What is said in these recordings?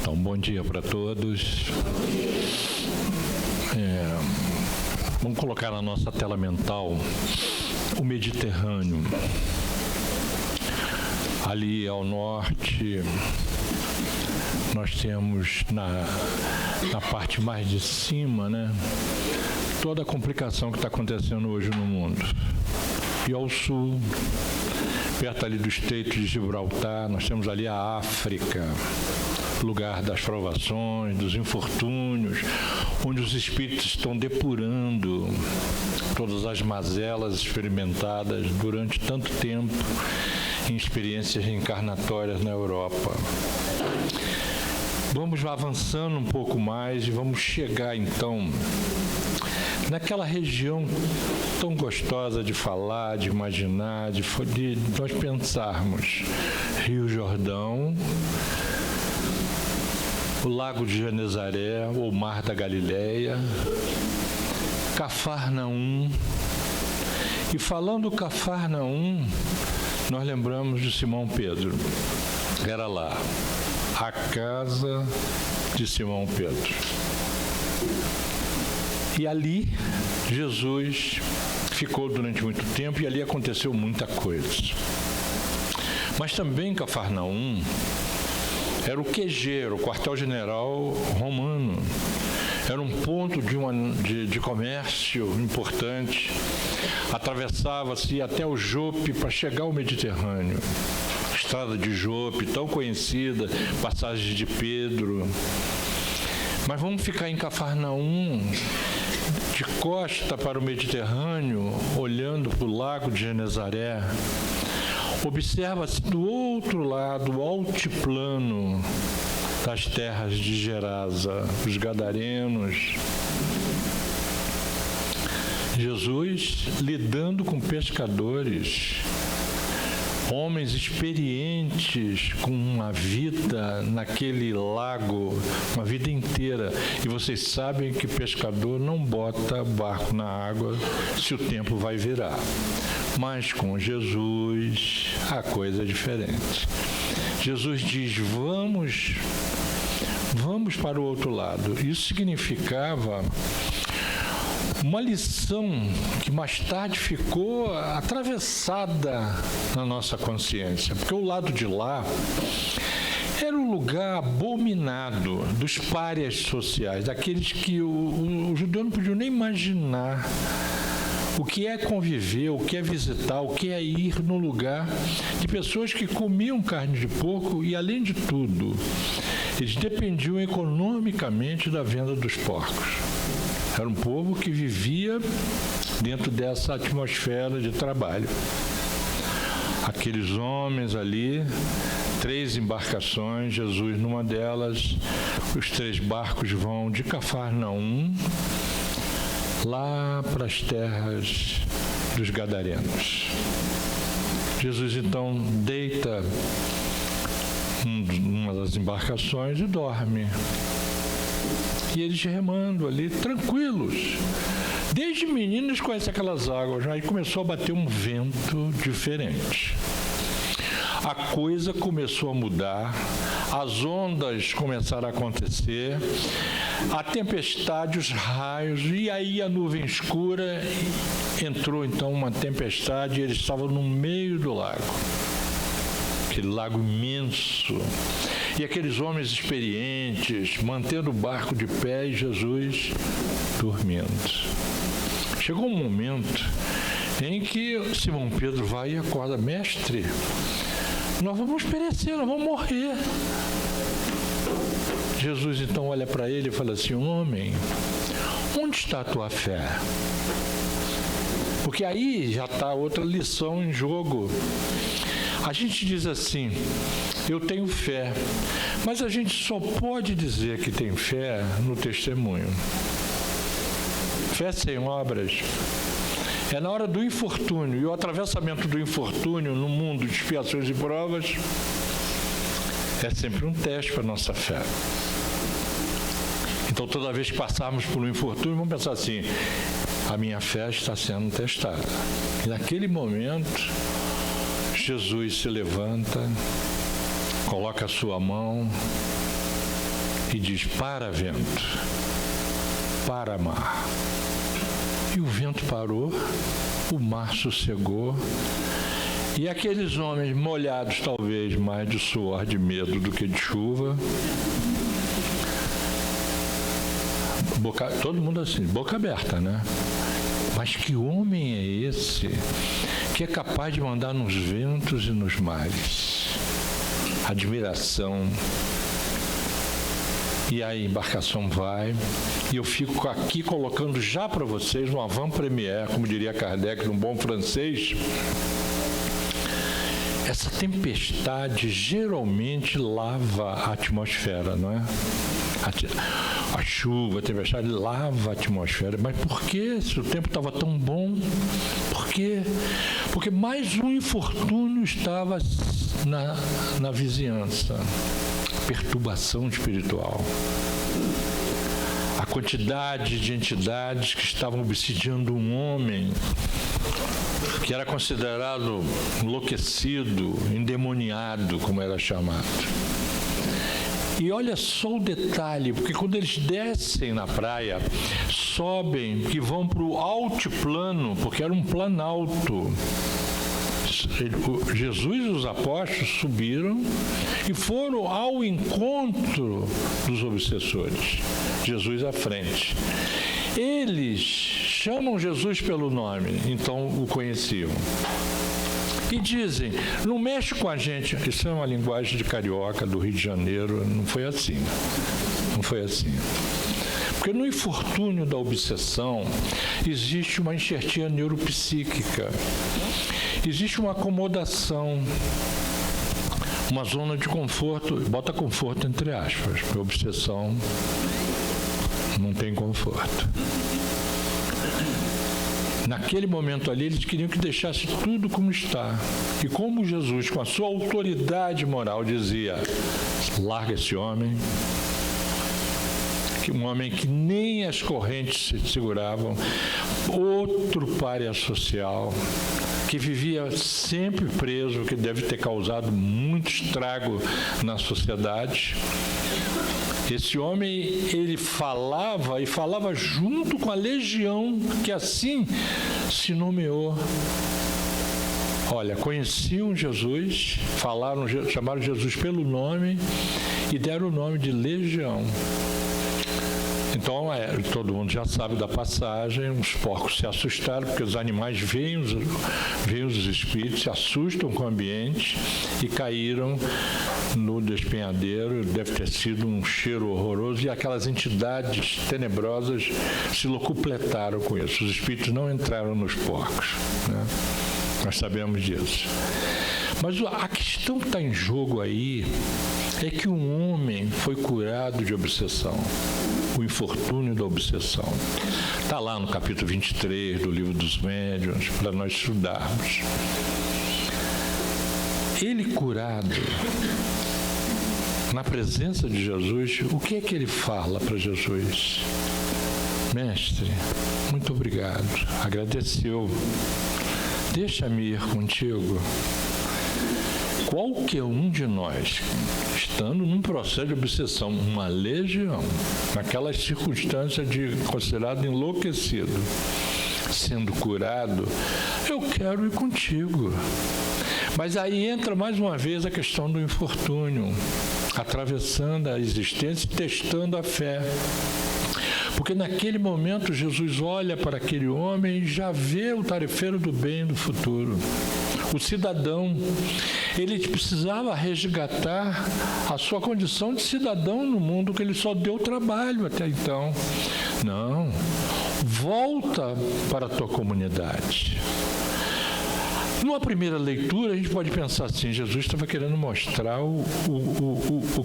Então, bom dia para todos. Vamos colocar na nossa tela mental o Mediterrâneo. Ali ao norte, nós temos na parte mais de cima, toda a complicação que está acontecendo hoje no mundo. E ao sul, perto ali do Estreito de Gibraltar, nós temos ali a África, lugar das provações, dos infortúnios, onde os espíritos estão depurando todas as mazelas experimentadas durante tanto tempo em experiências reencarnatórias na Europa. Vamos avançando um pouco mais e vamos chegar então naquela região tão gostosa de falar, de imaginar, de nós pensarmos. Rio Jordão, o Lago de Genezaré, o Mar da Galileia, Cafarnaum. E falando Cafarnaum, nós lembramos de Simão Pedro. Era lá, a casa de Simão Pedro. E ali, Jesus ficou durante muito tempo e ali aconteceu muita coisa. Mas também Cafarnaum era o QG, o quartel-general romano. Era um ponto de comércio importante. Atravessava-se até o Jope para chegar ao Mediterrâneo. Estrada de Jope, tão conhecida, passagem de Pedro. Mas vamos ficar em Cafarnaum, de costa para o Mediterrâneo, olhando para o Lago de Genezaré. Observa-se do outro lado o altiplano das terras de Gerasa, os Gadarenos. Jesus lidando com pescadores, homens experientes com uma vida naquele lago, uma vida inteira. E vocês sabem que pescador não bota barco na água se o tempo vai virar. Mas com Jesus a coisa é diferente. Jesus diz, vamos para o outro lado. Isso significava uma lição que mais tarde ficou atravessada na nossa consciência, porque o lado de lá era o lugar abominado dos párias sociais, daqueles que o judeu não podia nem imaginar o que é conviver, o que é visitar, o que é ir no lugar de pessoas que comiam carne de porco e, além de tudo, eles dependiam economicamente da venda dos porcos. Era um povo que vivia dentro dessa atmosfera de trabalho. Aqueles homens ali, 3 embarcações, Jesus numa delas, os 3 barcos vão de Cafarnaum lá para as terras dos Gadarenos. Jesus então deita numa das embarcações e dorme. E eles remando ali, tranquilos. Desde meninos conhecem aquelas águas, aí começou a bater um vento diferente. A coisa começou a mudar, as ondas começaram a acontecer, a tempestade, os raios, e aí a nuvem escura, entrou então uma tempestade e eles estavam no meio do lago. Aquele lago imenso. E aqueles homens experientes, mantendo o barco de pé e Jesus dormindo. Chegou um momento em que Simão Pedro vai e acorda, mestre, nós vamos perecer, nós vamos morrer. Jesus então olha para ele e fala assim, homem, onde está a tua fé? Porque aí já está outra lição em jogo. A gente diz assim, eu tenho fé, mas a gente só pode dizer que tem fé no testemunho. Fé sem obras é na hora do infortúnio, e o atravessamento do infortúnio no mundo de expiações e provas é sempre um teste para a nossa fé. Então, toda vez que passarmos por um infortúnio, vamos pensar assim, a minha fé está sendo testada. E naquele momento, Jesus se levanta, coloca a sua mão e diz: para vento, para mar. E o vento parou, o mar sossegou, e aqueles homens molhados talvez mais de suor, de medo do que de chuva, todo mundo assim, boca aberta, né? Mas que homem é esse que é capaz de mandar nos ventos e nos mares? Admiração. E a embarcação vai, e eu fico aqui colocando já para vocês um avant-première, como diria Kardec, num bom francês. Essa tempestade geralmente lava a atmosfera, não é? A chuva, a tempestade lava a atmosfera. Mas por que, se o tempo estava tão bom? Por quê? Porque mais um infortúnio estava na vizinhança. Perturbação espiritual. A quantidade de entidades que estavam obsidiando um homem que era considerado enlouquecido, endemoniado, como era chamado. E olha só o detalhe, porque quando eles descem na praia, sobem, que vão para o altiplano, porque era um planalto. Jesus e os apóstolos subiram e foram ao encontro dos obsessores. Jesus à frente. Eles chamam Jesus pelo nome, então o conheciam. E dizem: não mexe com a gente. Isso é uma linguagem de carioca, do Rio de Janeiro. Não foi assim. Não foi assim. Porque no infortúnio da obsessão existe uma enxertia neuropsíquica. Existe uma acomodação, uma zona de conforto, bota conforto entre aspas, porque obsessão não tem conforto. Naquele momento ali, eles queriam que deixasse tudo como está. E como Jesus, com a sua autoridade moral, dizia: larga esse homem, um homem que nem as correntes se seguravam, outro pária social, que vivia sempre preso, que deve ter causado muito estrago na sociedade. Esse homem, ele falava, e falava junto com a legião, que assim se nomeou. Olha, conheciam Jesus, chamaram Jesus pelo nome e deram o nome de legião. Então, todo mundo já sabe da passagem, os porcos se assustaram, porque os animais veem os espíritos, se assustam com o ambiente e caíram no despenhadeiro. Deve ter sido um cheiro horroroso, e aquelas entidades tenebrosas se locupletaram com isso. Os espíritos não entraram nos porcos, né? Nós sabemos disso. Mas a questão que está em jogo aí é que um homem foi curado de obsessão, o infortúnio da obsessão. Está lá no capítulo 23 do Livro dos Médiuns, para nós estudarmos. Ele curado, na presença de Jesus, o que é que ele fala para Jesus? Mestre, muito obrigado, agradeceu. Deixa-me ir contigo. Qualquer um de nós, estando num processo de obsessão, uma legião, naquelas circunstâncias de considerado enlouquecido, sendo curado, eu quero ir contigo. Mas aí entra mais uma vez a questão do infortúnio, atravessando a existência e testando a fé. Porque naquele momento Jesus olha para aquele homem e já vê o tarefeiro do bem do futuro. O cidadão, ele precisava resgatar a sua condição de cidadão no mundo que ele só deu trabalho até então. Não, volta para a tua comunidade. Numa primeira leitura, a gente pode pensar assim: Jesus estava querendo mostrar o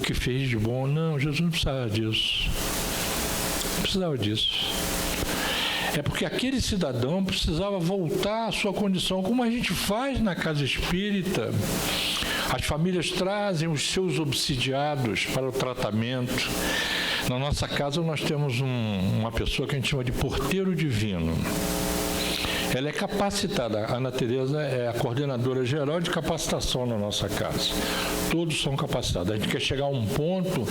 que fez de bom. Não, Jesus não precisava disso. Não precisava disso. É porque aquele cidadão precisava voltar à sua condição, como a gente faz na casa espírita. As famílias trazem os seus obsidiados para o tratamento. Na nossa casa nós temos uma pessoa que a gente chama de porteiro divino. ela é capacitada. A Ana Tereza é a coordenadora geral de capacitação na nossa casa. Todos são capacitados. A gente quer chegar a um ponto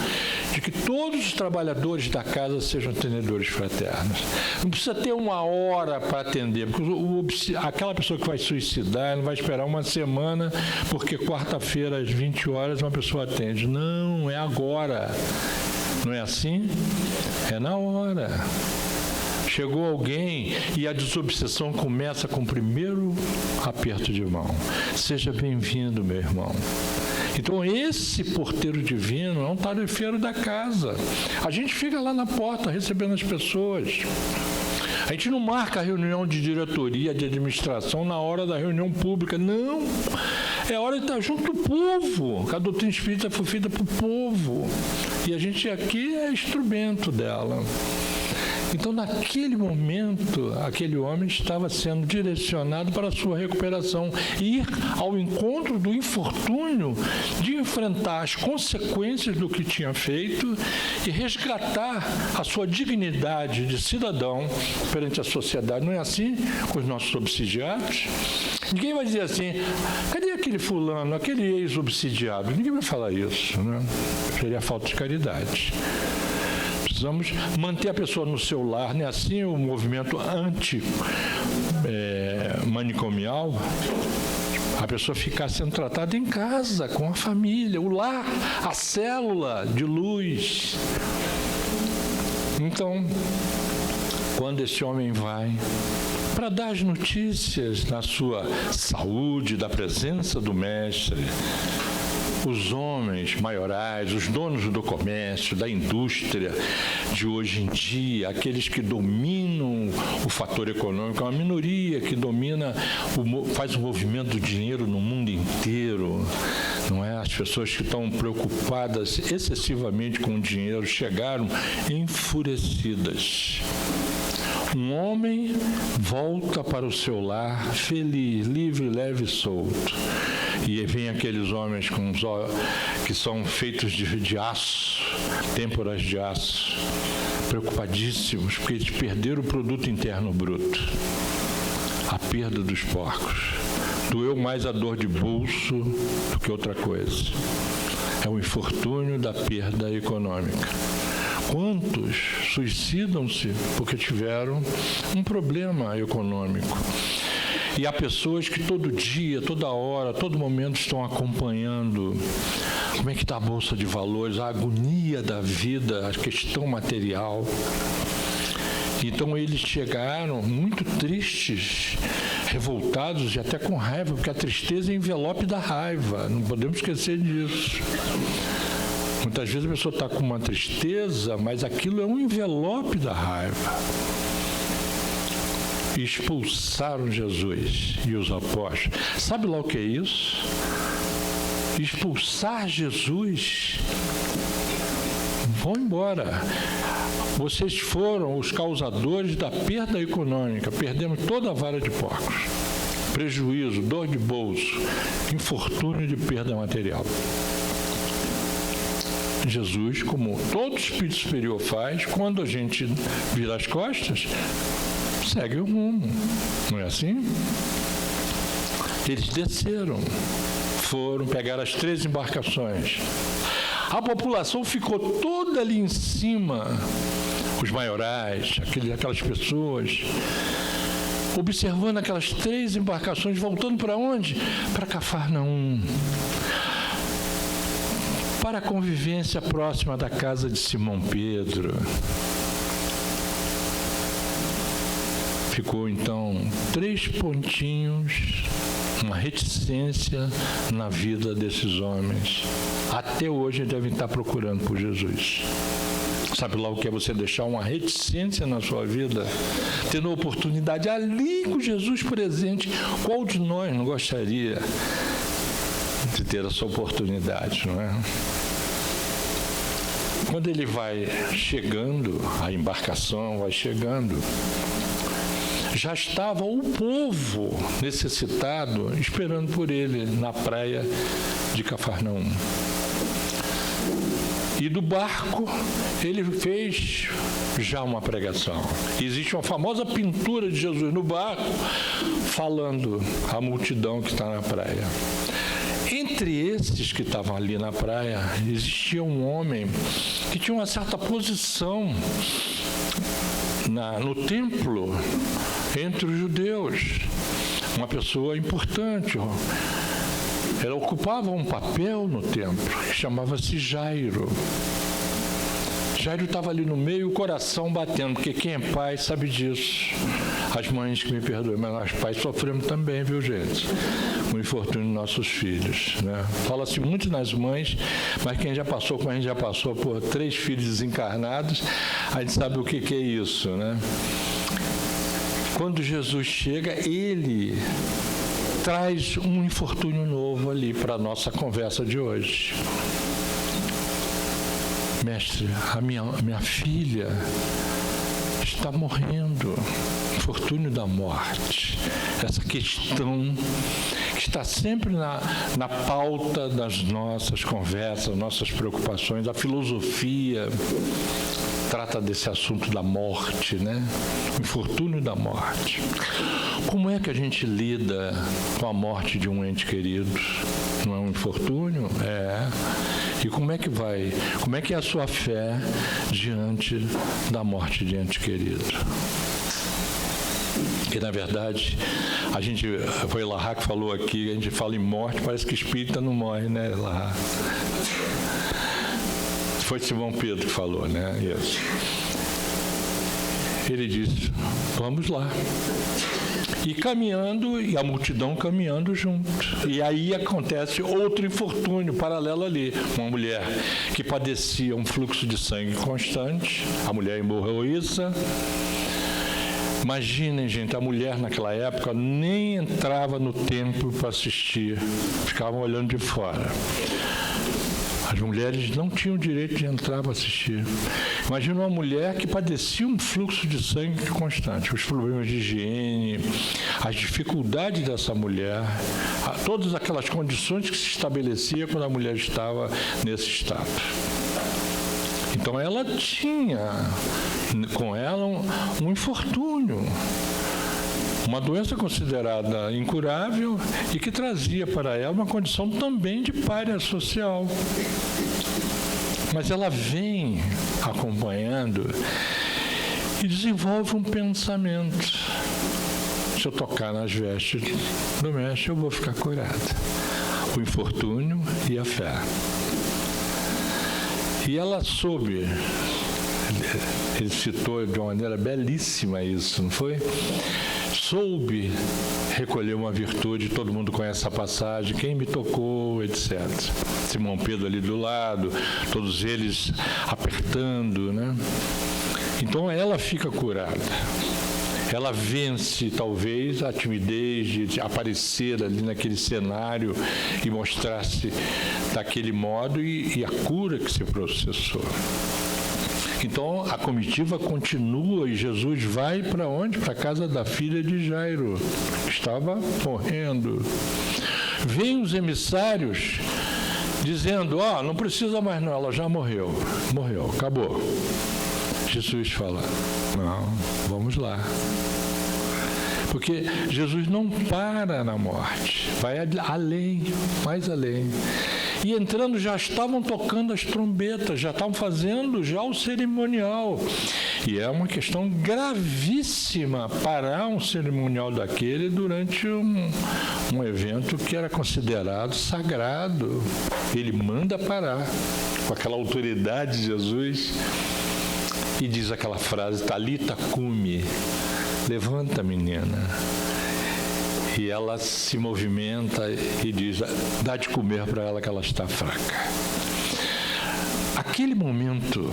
de que todos os trabalhadores da casa sejam atendedores fraternos. Não precisa ter uma hora para atender, porque aquela pessoa que vai suicidar não vai esperar uma semana, porque quarta-feira às 20 horas uma pessoa atende. Não, é agora. Não é assim? É na hora. Chegou alguém e a desobsessão começa com o primeiro aperto de mão. Seja bem-vindo, meu irmão. Então, esse porteiro divino é um tarefeiro da casa. A gente fica lá na porta recebendo as pessoas. A gente não marca a reunião de diretoria, de administração na hora da reunião pública. Não. É hora de estar junto do povo. A doutrina espírita foi feita para o povo. E a gente aqui é instrumento dela. Então, naquele momento, aquele homem estava sendo direcionado para a sua recuperação, ir ao encontro do infortúnio, de enfrentar as consequências do que tinha feito e resgatar a sua dignidade de cidadão perante a sociedade. Não é assim com os nossos subsidiados? Ninguém vai dizer assim, cadê aquele fulano, aquele ex-obsidiado? Ninguém vai falar isso, né? Seria falta de caridade. Precisamos manter a pessoa no seu lar, não é assim o movimento anti-manicomial? A pessoa ficar sendo tratada em casa, com a família, o lar, a célula de luz. Então, quando esse homem vai para dar as notícias da sua saúde, da presença do Mestre, os homens maiorais, os donos do comércio, da indústria de hoje em dia, aqueles que dominam o fator econômico, é uma minoria que domina, faz o movimento do dinheiro no mundo inteiro, não é? As pessoas que estão preocupadas excessivamente com o dinheiro chegaram enfurecidas. Um homem volta para o seu lar feliz, livre, leve e solto. E vem aqueles homens que são feitos de aço, têmporas de aço, preocupadíssimos, porque eles perderam o produto interno bruto. A perda dos porcos. Doeu mais a dor de bolso do que outra coisa. É o infortúnio da perda econômica. Quantos suicidam-se porque tiveram um problema econômico? E há pessoas que todo dia, toda hora, todo momento estão acompanhando como é que está a Bolsa de Valores, a agonia da vida, a questão material. Então eles chegaram muito tristes, revoltados e até com raiva, porque a tristeza é envelope da raiva, não podemos esquecer disso. Muitas vezes a pessoa está com uma tristeza, mas aquilo é um envelope da raiva. E expulsaram Jesus e os apóstolos. Sabe lá o que é isso? Expulsar Jesus. Vão embora. Vocês foram os causadores da perda econômica. Perdemos toda a vara de porcos. Prejuízo, dor de bolso, infortúnio de perda material. Jesus, como todo espírito superior faz, quando a gente vira as costas, segue o rumo. Não é assim? Eles desceram, foram pegar as 3 embarcações. A população ficou toda ali em cima, os maiorais, aquelas pessoas, observando aquelas 3 embarcações, voltando para onde? Para Cafarnaum. Para a convivência próxima da casa de Simão Pedro. Ficou, então, 3 pontinhos, uma reticência na vida desses homens. Até hoje devem estar procurando por Jesus. Sabe lá o que é você deixar uma reticência na sua vida? Tendo a oportunidade ali com Jesus presente. Qual de nós não gostaria de ter essa oportunidade, não é? Quando ele vai chegando, a embarcação vai chegando, já estava o povo necessitado esperando por ele na praia de Cafarnaum. E E do barco, ele fez já uma pregação. Existe uma famosa pintura de Jesus no barco, falando à multidão que está na praia. Entre esses que estavam ali na praia, existia um homem que tinha uma certa posição no templo, entre os judeus. Uma pessoa importante. Ela ocupava um papel no templo, chamava-se Jairo. Jairo estava ali no meio, o coração batendo, porque quem é pai sabe disso. As mães que me perdoem, mas nós pais sofremos também, viu, gente? Com o infortúnio dos nossos filhos, né? Fala-se muito nas mães, mas quem já passou, como a gente já passou por 3 filhos desencarnados, a gente sabe o que é isso, né? Quando Jesus chega, ele traz um infortúnio novo ali para a nossa conversa de hoje. Mestre, a minha filha está morrendo, infortúnio da morte. Essa questão que está sempre na pauta das nossas conversas, nossas preocupações. A filosofia trata desse assunto da morte, né? O infortúnio da morte. Como é que a gente lida com a morte de um ente querido? Não é um infortúnio? É. E como é que vai? Como é que é a sua fé diante da morte de ente querido? Que, na verdade, foi Lahá que falou aqui, a gente fala em morte, parece que espírita não morre, né, Lahá? Foi Simão Pedro que falou, né? Isso. Ele disse, vamos lá. E caminhando, e a multidão caminhando junto. E aí acontece outro infortúnio paralelo ali. Uma mulher que padecia um fluxo de sangue constante, a mulher hemorroíça. Imaginem, gente, a mulher naquela época nem entrava no templo para assistir, ficavam olhando de fora. As mulheres não tinham o direito de entrar para assistir. Imagina uma mulher que padecia um fluxo de sangue constante, os problemas de higiene, as dificuldades dessa mulher, todas aquelas condições que se estabelecia quando a mulher estava nesse estado. Então ela tinha com ela um infortúnio, uma doença considerada incurável e que trazia para ela uma condição também de pária social. Mas ela vem acompanhando e desenvolve um pensamento. Se eu tocar nas vestes do mestre, eu vou ficar curada. O infortúnio e a fé. E ela soube, ele citou de uma maneira belíssima isso, não foi? Soube recolher uma virtude, todo mundo conhece a passagem, quem me tocou, etc. Simão Pedro ali do lado, todos eles apertando, né? Então ela fica curada. Ela vence, talvez, a timidez de aparecer ali naquele cenário e mostrar-se daquele modo e a cura que se processou. Então, a comitiva continua e Jesus vai para onde? Para a casa da filha de Jairo, que estava morrendo. Vêm os emissários dizendo, não precisa mais não, ela já morreu, acabou. Jesus fala, não, vamos lá. Porque Jesus não para na morte, vai além, mais além. E entrando, já estavam tocando as trombetas, já estavam fazendo já o cerimonial. E é uma questão gravíssima parar um cerimonial daquele durante um evento que era considerado sagrado. Ele manda parar, com aquela autoridade de Jesus, e diz aquela frase, Talita cumi, levanta, menina. E ela se movimenta e diz, dá de comer para ela que ela está fraca. Aquele momento,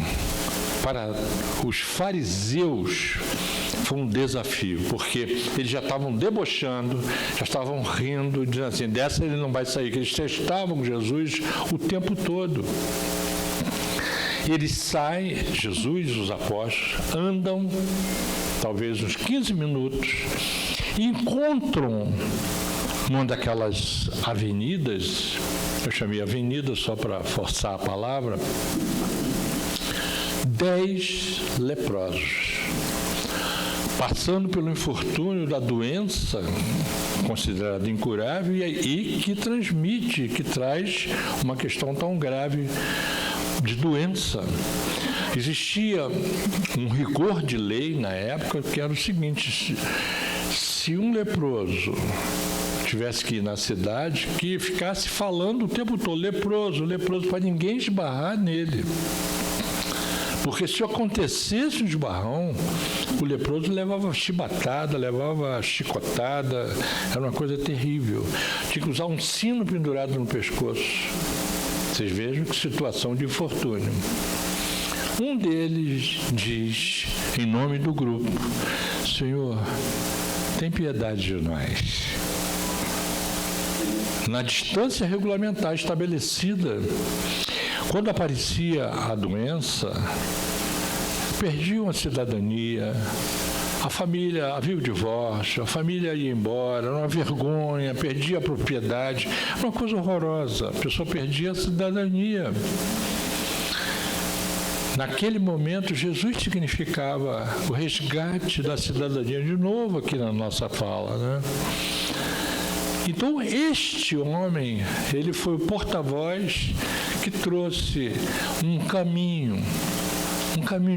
para os fariseus, foi um desafio, porque eles já estavam debochando, já estavam rindo, dizendo assim, dessa ele não vai sair, que eles testavam Jesus o tempo todo. Eles saem, Jesus, os apóstolos, andam talvez uns 15 minutos e encontram numa daquelas avenidas, eu chamei avenida só para forçar a palavra, 10 leprosos, passando pelo infortúnio da doença considerada incurável e que transmite, que traz uma questão tão grave de doença. Existia um rigor de lei na época que era o seguinte: se um leproso tivesse que ir na cidade, que ficasse falando o tempo todo, leproso, leproso, para ninguém esbarrar nele. Porque se acontecesse um esbarrão, o leproso levava chibatada, levava chicotada, era uma coisa terrível. Tinha que usar um sino pendurado no pescoço. Vocês vejam que situação de infortúnio. Um deles diz, em nome do grupo: Senhor, tem piedade de nós. Na distância regulamentar estabelecida, quando aparecia a doença, perdiam a cidadania, a família, havia o divórcio, a família ia embora, era uma vergonha, perdia a propriedade, uma coisa horrorosa, a pessoa perdia a cidadania. Naquele momento, Jesus significava o resgate da cidadania, de novo aqui na nossa fala, né? Então, este homem, ele foi o porta-voz que trouxe um caminho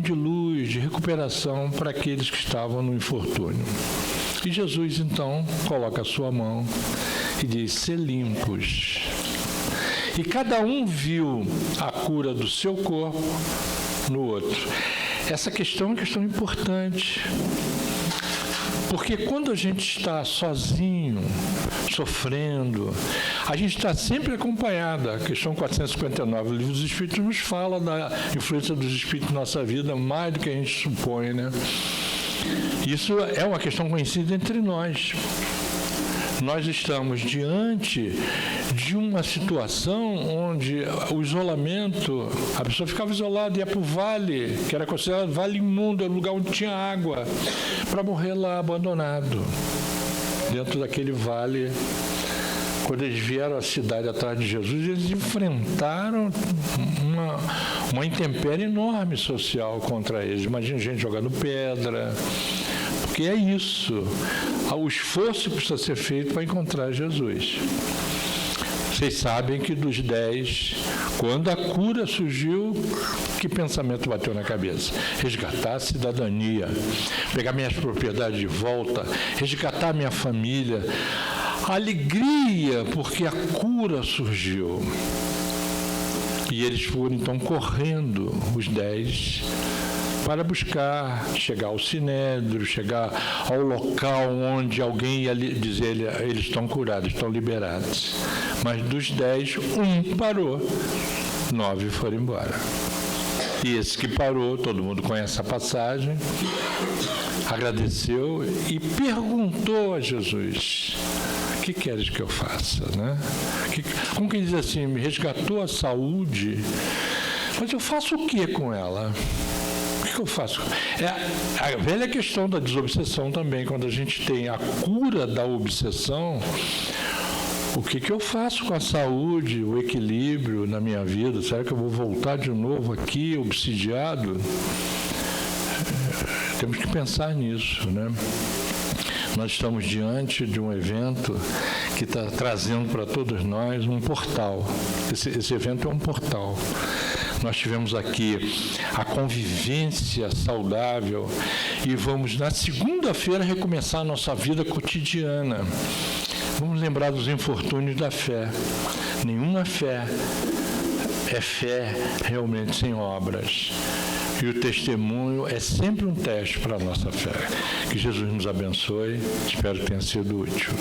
de luz, de recuperação para aqueles que estavam no infortúnio. E Jesus, então, coloca a sua mão e diz: "Sê limpos." E cada um viu a cura do seu corpo no outro. Essa questão é uma questão importante. Porque quando a gente está sozinho, sofrendo, a gente está sempre acompanhado. A questão 459 do Livro dos Espíritos nos fala da influência dos Espíritos na nossa vida mais do que a gente supõe, né? Isso é uma questão conhecida entre nós. Nós estamos diante de uma situação onde o isolamento, a pessoa ficava isolada, ia para o vale, que era considerado vale imundo, era o lugar onde tinha água, para morrer lá abandonado, dentro daquele vale. Quando eles vieram à cidade atrás de Jesus, eles enfrentaram uma intempérie enorme social contra eles. Imagina gente jogando pedra, porque é isso. O esforço precisa ser feito para encontrar Jesus. Vocês sabem que dos 10, quando a cura surgiu, que pensamento bateu na cabeça? Resgatar a cidadania, pegar minhas propriedades de volta, resgatar minha família. Alegria, porque a cura surgiu. E eles foram então correndo, os 10, para buscar chegar ao Sinédrio, chegar ao local onde alguém ia dizer: eles estão curados, estão liberados. Mas dos 10, um parou, 9 foram embora. E esse que parou, todo mundo conhece a passagem, agradeceu e perguntou a Jesus: o que queres que eu faça? Né? Como que diz assim, me resgatou a saúde, mas eu faço o que com ela? O que eu faço? É a velha questão da desobsessão também, quando a gente tem a cura da obsessão, o que eu faço com a saúde, o equilíbrio na minha vida? Será que eu vou voltar de novo aqui, obsidiado? Temos que pensar nisso, né? Nós estamos diante de um evento que está trazendo para todos nós um portal. Esse evento é um portal. Nós tivemos aqui a convivência saudável e vamos, na segunda-feira, recomeçar a nossa vida cotidiana. Vamos lembrar dos infortúnios da fé. Nenhuma fé é fé realmente sem obras. E o testemunho é sempre um teste para a nossa fé. Que Jesus nos abençoe. Espero que tenha sido útil.